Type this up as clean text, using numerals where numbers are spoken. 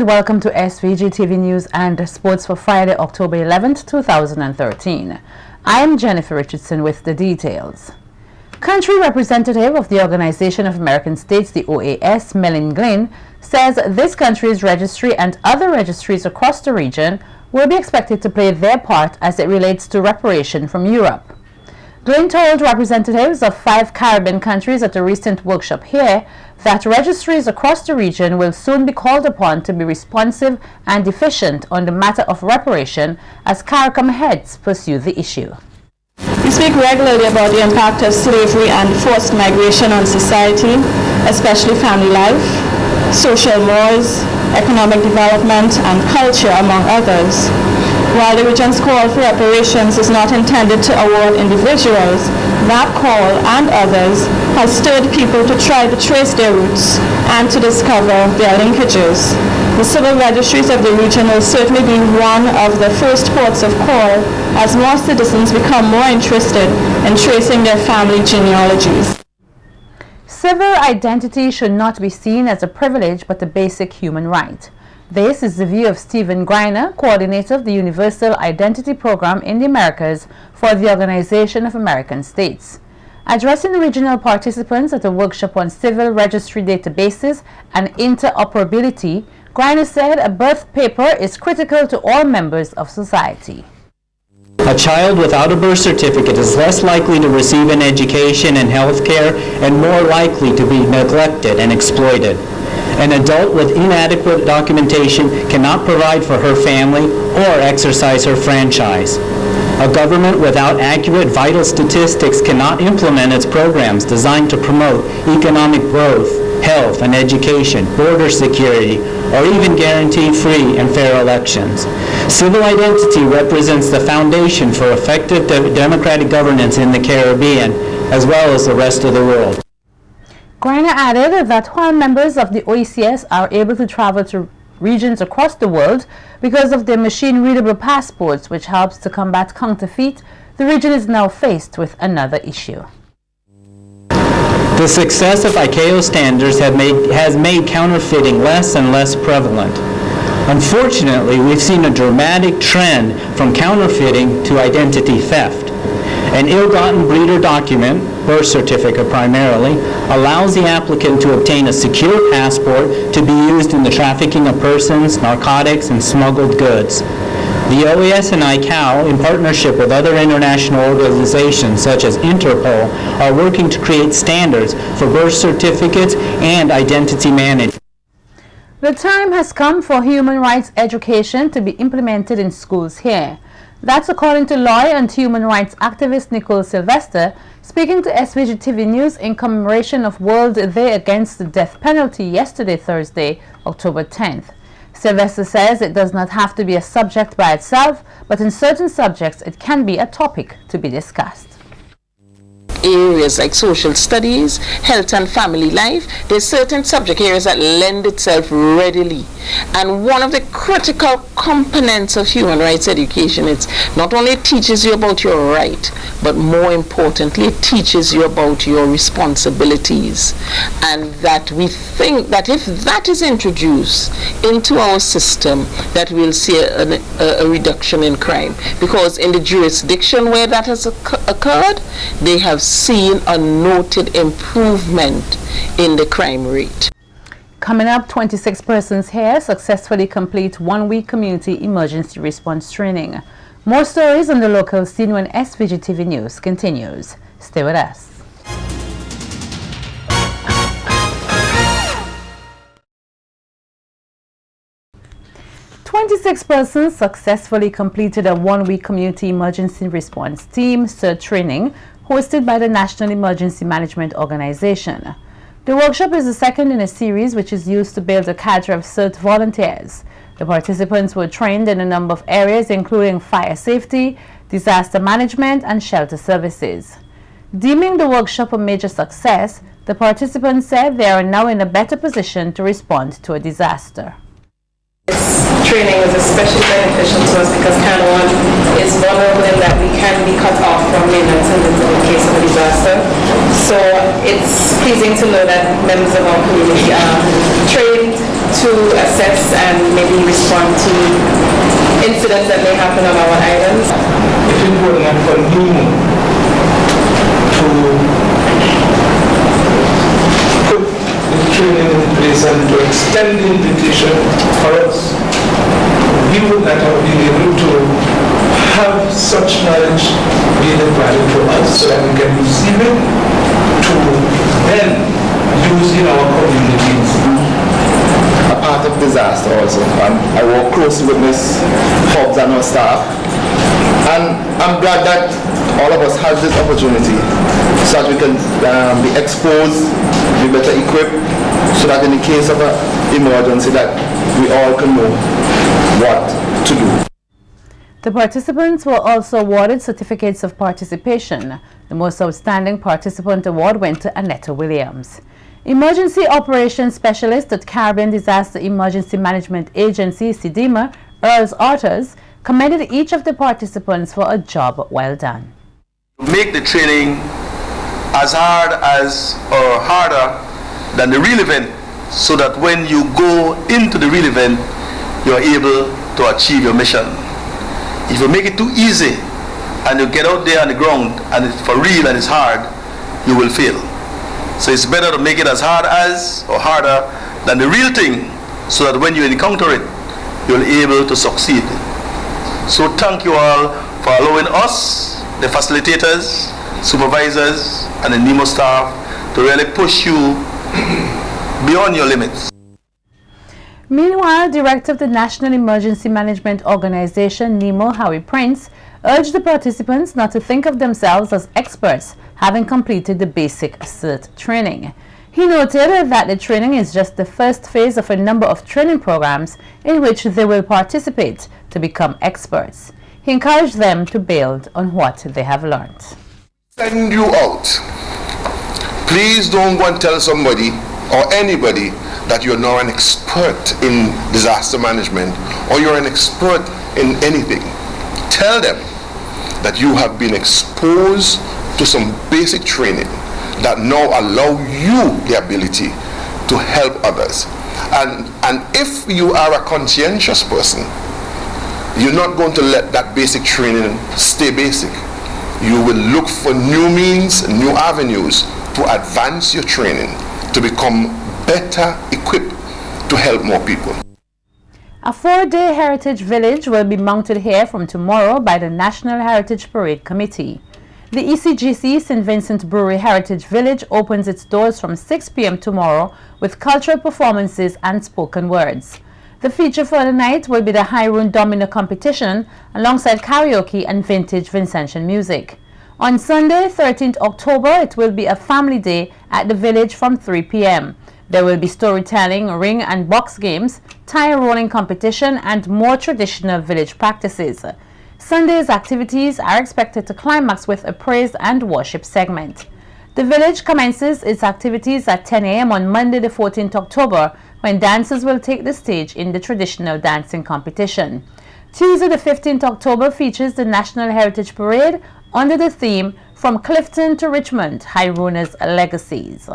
Welcome to SVG-TV News and Sports for Friday, October 11th, 2013. I am Jennifer Richardson with the details. Country representative of the Organization of American States, the OAS, Mellin Glynn, says this country's registry and other registries across the region will be expected to play their part as it relates to reparation from Europe. Glynn told representatives of 5 Caribbean countries at a recent workshop here that registries across the region will soon be called upon to be responsive and efficient on the matter of reparation as CARICOM heads pursue the issue. We speak regularly about the impact of slavery and forced migration on society, especially family life, social mores, economic development, and culture, among others. While the region's call for reparations is not intended to award individuals, that call and others has stirred people to try to trace their roots and to discover their linkages. The civil registries of the region will certainly be one of the first ports of call as more citizens become more interested in tracing their family genealogies. Civil identity should not be seen as a privilege but a basic human right. This is the view of Stephen Greiner, coordinator of the Universal Identity Program in the Americas for the Organization of American States. Addressing regional participants at a workshop on civil registry databases and interoperability, Greiner said a birth paper is critical to all members of society. A child without a birth certificate is less likely to receive an education and health care and more likely to be neglected and exploited. An adult with inadequate documentation cannot provide for her family or exercise her franchise. A government without accurate vital statistics cannot implement its programs designed to promote economic growth, health and education, border security, or even guarantee free and fair elections. Civil identity represents the foundation for effective democratic governance in the Caribbean, as well as the rest of the world. Greiner added that while members of the OECS are able to travel to regions across the world because of their machine-readable passports, which helps to combat counterfeit, the region is now faced with another issue. The success of ICAO standards has made counterfeiting less and less prevalent. Unfortunately, we've seen a dramatic trend from counterfeiting to identity theft. An ill-gotten breeder document, birth certificate primarily, allows the applicant to obtain a secure passport to be used in the trafficking of persons, narcotics, and smuggled goods. The OAS and ICAO, in partnership with other international organizations such as Interpol, are working to create standards for birth certificates and identity management. The time has come for human rights education to be implemented in schools here. That's according to lawyer and human rights activist Nicole Sylvester, speaking to SVG-TV News in commemoration of World Day Against the Death Penalty yesterday, Thursday, October 10th. Sylvester says it does not have to be a subject by itself, but in certain subjects it can be a topic to be discussed. Areas like social studies, health and family life, there's certain subject areas that lend itself readily. And one of the critical components of human rights education is not only it teaches you about your right, but more importantly, it teaches you about your responsibilities. And that we think that if that is introduced into our system, that we'll see a reduction in crime. Because in the jurisdiction where that has occurred, they have seen a noted improvement in the crime rate. Coming up, 26 persons here successfully complete 1-week community emergency response training. More stories on the local scene when SVG-TV News continues. Stay with us. "26 persons successfully completed a 1-week community emergency response team CERT training hosted by the National Emergency Management Organization. The workshop is the second in a series which is used to build a cadre of CERT volunteers. The participants were trained in a number of areas including fire safety, disaster management, and shelter services. Deeming the workshop a major success, the participants said they are now in a better position to respond to a disaster. This training is especially beneficial to us because Canada is vulnerable in that we can be cut off from maintenance in the case of a disaster. So it's pleasing to know that members of our community are trained to assess and maybe respond to incidents that may happen on our islands. It's important for NEMO to put the training in place and to extend the invitation for us. We would not have been able to have such knowledge being provided to us so that we can receive it to then use in our communities. A part of disaster also. I work closely with Ms. Hobbs and our staff, and I'm glad that all of us have this opportunity so that we can be exposed, be better equipped, so that in the case of an emergency that we all can know what to do. The participants were also awarded certificates of participation. The most outstanding participant award went to Annetta Williams. Emergency Operations Specialist at Caribbean Disaster Emergency Management Agency, CDEMA, Earls Arthurs, commended each of the participants for a job well done. Make the training as hard as or harder than the real event, so that when you go into the real event, you are able to achieve your mission. If you make it too easy and you get out there on the ground and it's for real and it's hard, you will fail. So it's better to make it as hard as or harder than the real thing, so that when you encounter it, you'll be able to succeed. So thank you all for allowing us, the facilitators, supervisors, and the NEMO staff to really push you beyond your limits. Meanwhile, Director of the National Emergency Management Organization, NEMO, Howie Prince, urged the participants not to think of themselves as experts, having completed the basic CERT training. He noted that the training is just the first phase of a number of training programs in which they will participate to become experts. He encouraged them to build on what they have learned. Send you out. Please don't go and tell somebody or anybody that you're now an expert in disaster management or you're an expert in anything. Tell them that you have been exposed to some basic training that now allow you the ability to help others. And if you are a conscientious person, you're not going to let that basic training stay basic. You will look for new means, new avenues to advance your training to become better equipped to help more people. A 4-day heritage village will be mounted here from tomorrow by the National Heritage Parade Committee. The ECGC St. Vincent Brewery Heritage Village opens its doors from 6 p.m. tomorrow with cultural performances and spoken words. The feature for the night will be the High Rune Domino competition alongside karaoke and vintage Vincentian music. On Sunday, 13th October, it will be a family day at the village from 3 p.m. There will be storytelling, ring and box games, tire rolling competition, and more traditional village practices. Sunday's activities are expected to climax with a praise and worship segment. The village commences its activities at 10 a.m. on Monday, the 14th October, when dancers will take the stage in the traditional dancing competition. Tuesday, the 15th October, features the National Heritage Parade under the theme From Clifton to Richmond, High Runners' Legacies.